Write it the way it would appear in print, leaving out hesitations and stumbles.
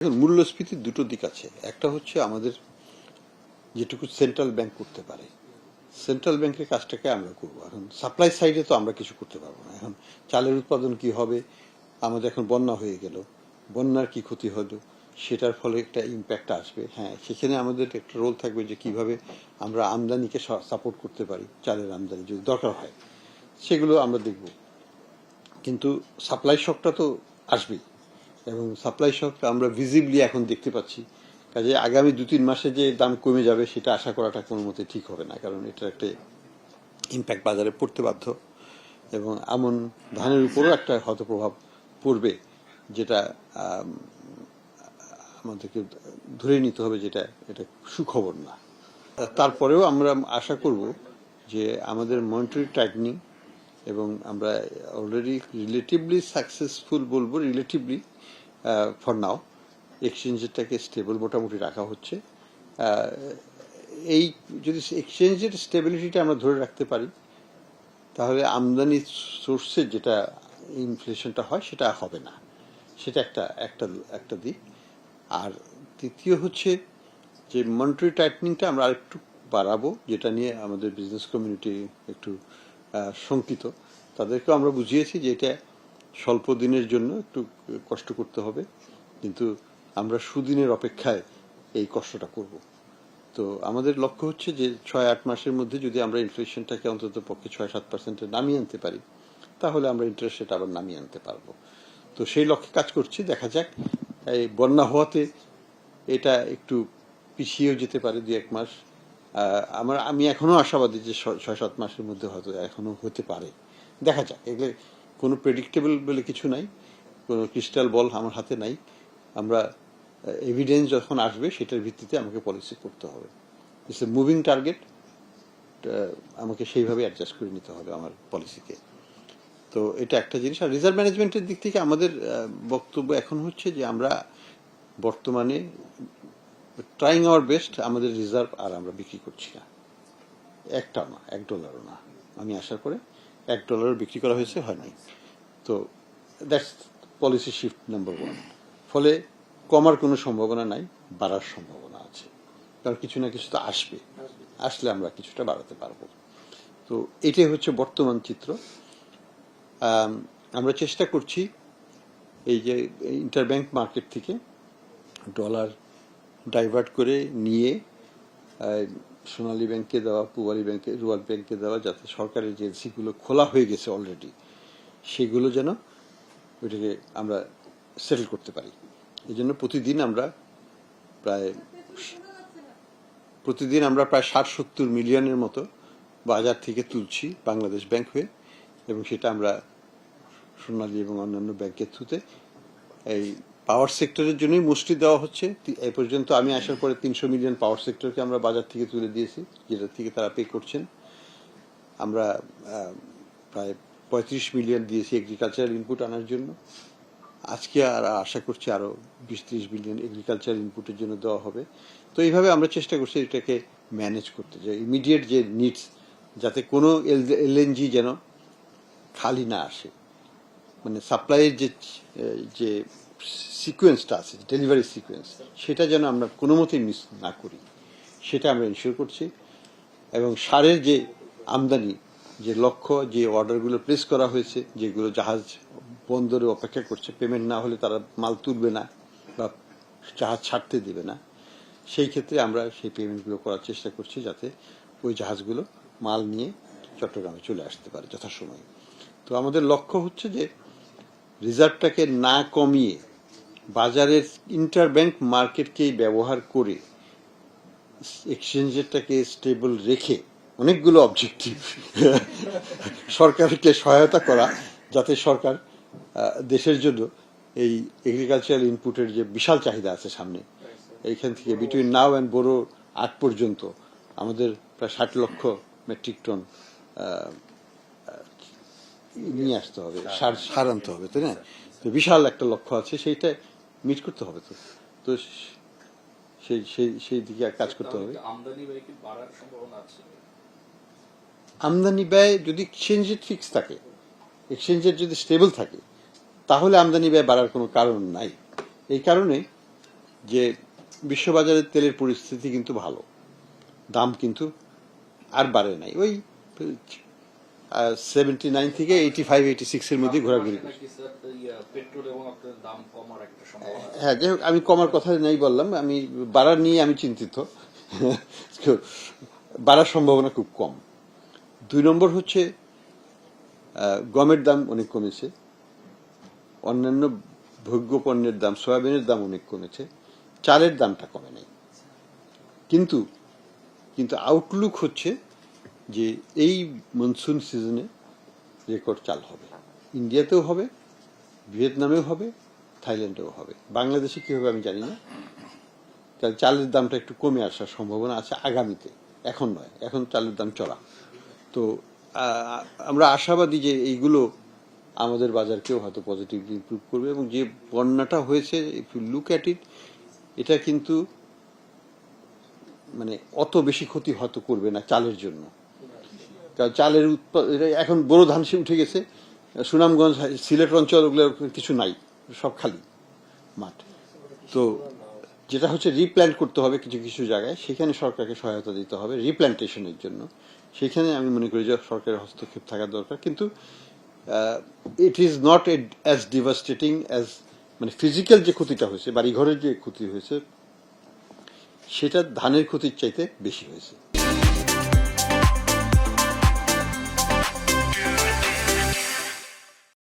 মূল্যস্ফীতির দুটো দিক আছে। একটা হচ্ছে আমাদের যেটুকু সেন্ট্রাল ব্যাংক করতে পারে, সেন্ট্রাল ব্যাংকের কাজটাকে আমরা করবো। এখন সাপ্লাই সাইডে তো আমরা কিছু করতে পারবো না। এখন চালের উৎপাদন কি হবে, আমাদের এখন বন্যা হয়ে গেল, বন্যার কি ক্ষতি হলো, সেটার ফলে একটা ইম্প্যাক্ট আসবে। হ্যাঁ, সেখানে আমাদের একটা রোল থাকবে যে কিভাবে আমরা আমদানিকে সাপোর্ট করতে পারি, চালের আমদানি যদি দরকার হয় সেগুলো আমরা দেখব। কিন্তু সাপ্লাই শকটা তো আসবেই, এবং সাপ্লাই শক আমরা ভিজিবলি এখন দেখতে পাচ্ছি। কাজে আগামী 2-3 মাসে যে দাম কমে যাবে সেটা আশা করাটা কোনো মতে ঠিক হবে না, কারণ এটার একটা ইম্প্যাক্ট বাজারে পড়তে বাধ্য, এবং এমন ধানের উপরও একটা হয়তো প্রভাব পড়বে যেটা আমাদেরকে ধরে নিতে হবে যেটা এটা সুখবর না। তারপরেও আমরা আশা করব যে আমাদের মনিটারি টাইটনিং, এবং আমরা অলরেডি রিলেটিভলি সাকসেসফুল বলবো, রিলেটিভলি ফর নাও এক্সচেঞ্জেরটাকে স্টেবল মোটামুটি রাখা হচ্ছে। এই যদি এক্সচেঞ্জের স্টেবিলিটিটা আমরা ধরে রাখতে পারি তাহলে আমদানি সোর্সের যেটা ইনফ্লেশনটা হয় সেটা হবে না। সেটা একটা দিক। আর তৃতীয় হচ্ছে যে মনিটারি টাইটনিংটা আমরা আরেকটু বাড়াবো, যেটা নিয়ে আমাদের বিজনেস কমিউনিটি একটু শঙ্কিত। তাদেরকেও আমরা বুঝিয়েছি যে এটা স্বল্প দিনের জন্য একটু কষ্ট করতে হবে, কিন্তু আমরা সুদিনের অপেক্ষায় এই কষ্টটা করব। তো আমাদের লক্ষ্য হচ্ছে যে 6-8 মাসের মধ্যে যদি আমরা ইনফ্লেশনটাকে অন্তত পক্ষে 6-7% নামিয়ে আনতে পারি তাহলে আমরা ইন্টারেস্ট রেট আবার নামিয়ে আনতে পারবো। তো সেই লক্ষ্যে কাজ করছি, দেখা যাক। এই বন্যা হওয়াতে এটা একটু পিছিয়েও যেতে পারে 2-1 মাস। আমি এখনো আশাবাদী যে 6-7 মাসের মধ্যে হয়তো এখনো হতে পারে। দেখা যাক, এগুলো কোনো প্রেডিক্টেবল বলে কিছু নাই, কোনো ক্রিস্টাল বল আমার হাতে নাই। আমরা এভিডেন্স যখন আসবে সেটার ভিত্তিতে আমাকে পলিসি করতে হবে। ইটস এ মুভিং টার্গেট, আমাকে সেইভাবে অ্যাডজাস্ট করে নিতে হবে আমার পলিসিকে। তো এটা একটা জিনিস। আর রিজার্ভ ম্যানেজমেন্টের দিক থেকে আমাদের বক্তব্য এখন হচ্ছে যে আমরা বর্তমানে ট্রাইং আওয়ার বেস্ট, আমাদের রিজার্ভ আর আমরা বিক্রি করছি না, একটাও না, $1 না। আমি আসার পরে $1 বিক্রি করা হয়েছে, হয় নাই। তো দ্যাটস পলিসি শিফট নাম্বার 1। ফলে কমার কোনো সম্ভাবনা নাই, বাড়ার সম্ভাবনা আছে, কারণ কিছু না কিছু তো আসলে আমরা কিছুটা বাড়াতে পারবো। তো এটাই হচ্ছে বর্তমান চিত্র। আমরা চেষ্টা করছি এই যে ইন্টারব্যাংক মার্কেট থেকে ডলার ডাইভার্ট করে নিয়ে সোনালী ব্যাংকে দেওয়া, পূবালী ব্যাংকে, রুয়াল ব্যাংকে দেওয়া, যাতে সরকারের যে এজেন্সিগুলো খোলা হয়ে গেছে অলরেডি সেগুলো যেন ওইটাকে আমরা সেটেল করতে পারি। এই জন্য প্রতিদিন আমরা প্রায় 60-70 মিলিয়নের মতো বাজার থেকে তুলছি বাংলাদেশ ব্যাংক হয়ে, এবং সেটা আমরা সোনালী এবং অন্যান্য ব্যাংকের থ্রুতে এই পাওয়ার সেক্টরের জন্যই মোস্টলি দেওয়া হচ্ছে। এই পর্যন্ত আমি আসার পরে 300 মিলিয়ন পাওয়ার সেক্টরকে আমরা বাজার থেকে তুলে দিয়েছি, যেটা থেকে তারা পে করছেন। আমরা প্রায় 35 মিলিয়ন দিয়েছি এগ্রিকালচারাল ইনপুট আনার জন্য। আজকে আর আশা করছি আরো 20-30 বিলিয়ন এগ্রিকালচার ইনপুটের জন্য দেওয়া হবে। তো এইভাবে আমরা চেষ্টা করছি এটাকে ম্যানেজ করতে, যে ইমিডিয়েট যে নিডস, যাতে কোনো এলএনজি যেন খালি না আসে, মানে সাপ্লাইয়ের যে সিকোয়েন্সটা আছে, ডেলিভারি সিকোয়েন্স, সেটা যেন আমরা কোনো মতেই মিস না করি, সেটা আমরা ইনশিওর করছি। এবং সারের যে আমদানি, যে লক্ষ্য, যে অর্ডারগুলো প্লেস করা হয়েছে, যেগুলো জাহাজ বন্দরে অপেক্ষা করছে, পেমেন্ট না হলে তারা মাল তুলবে না বা জাহাজ ছাড়তে দেবে না, সেই ক্ষেত্রে আমরা সেই পেমেন্টগুলো করার চেষ্টা করছি, যাতে ওই জাহাজগুলো মাল নিয়ে চট্টগ্রামে চলে আসতে পারে যথাসময়ে। তো আমাদের লক্ষ্য হচ্ছে যে রিজার্ভটাকে না কমিয়ে বাজারের ইন্টারব্যাংক মার্কেটকেই ব্যবহার করে এক্সচেঞ্জেরটাকে স্টেবল রেখে অনেকগুলো অবজেক্টিভ, সরকারকে সহায়তা করা, যাতে সরকার দেশের জন্য এই এগ্রিকালচারাল ইনপুটের যে বিশাল চাহিদা আছে সামনে, এইখান থেকে বিটুইন নাও অ্যান্ড বোরো আগ পর্যন্ত আমাদের প্রায় 60 লক্ষ মেট্রিক টন নিয়ে আসতে হবে, সার আনতে হবে, তাই না? তো বিশাল একটা লক্ষ্য আছে, সেইটা মিট করতে হবে। তো সেই দিকে কাজ করতে হবে। আমদানি ব্যয় যদি এক্সচেঞ্জের ফিক্স থাকে, এক্সচেঞ্জের যদি স্টেবল থাকে, তাহলে আমদানি ব্যয় বাড়ার কোনো কারণ নাই। এই কারণে যে বিশ্ববাজারে তেলের পরিস্থিতি কিন্তু ভালো, দাম কিন্তু আর বাড়ে নাই, ওই 79 থেকে 85-86 এর মধ্যে ঘোরাঘুরি করছে। পেট্রোল এবং আপনার দাম কমার একটা সম্ভাবনা আছে। হ্যাঁ, যাই হোক, আমি কমার কথা নাই বললাম, আমি বাড়ার নিয়ে আমি চিন্তিত। বাড়ার সম্ভাবনা খুব কম। 2 নম্বর হচ্ছে গমের দাম অনেক কমেছে, অন্যান্য ভোগ্য পণ্যের দাম, সয়াবিনের দাম অনেক কমেছে, চালের দামটা কমে নাই। কিন্তু কিন্তু আউটলুক হচ্ছে যে এই মনসুন সিজনে রেকর্ড চাল হবে, ইন্ডিয়াতেও হবে, ভিয়েতনামেও হবে, থাইল্যান্ডেও হবে। বাংলাদেশে কি হবে আমি জানি না, কারণ চালের দামটা একটু কমে আসার সম্ভাবনা আছে আগামীতে, এখন নয়, এখন চালের দাম চড়া। তো আমরা আশাবাদী যে এইগুলো আমাদের বাজারকেও হয়তো পজিটিভলি ইমপ্রুভ করবে, এবং যে বন্যাটা হয়েছে, if you look at it, এটা কিন্তু মানে অত বেশি ক্ষতি হয়তো করবে না চালের জন্য, কারণ চালের এখন বড় ধান সে উঠে গেছে, সুনামগঞ্জ, সিলেট অঞ্চল ওগুলো কিছু নাই, সব খালি মাঠ। তো যেটা হচ্ছে রিপ্ল্যান্ট করতে হবে কিছু কিছু জায়গায়, সেখানে সরকারকে সহায়তা দিতে হবে রিপ্ল্যান্টেশনের জন্য। সেখানে আমি মনে করি যে সরকারের হস্তক্ষেপ থাকা দরকার, কিন্তু it is not as devastating as, মানে ফিজিক্যাল যে ক্ষতিটা হয়েছে, বাড়িঘরের যে ক্ষতি হয়েছে, সেটা ধানের ক্ষতির চাইতে বেশি হয়েছে।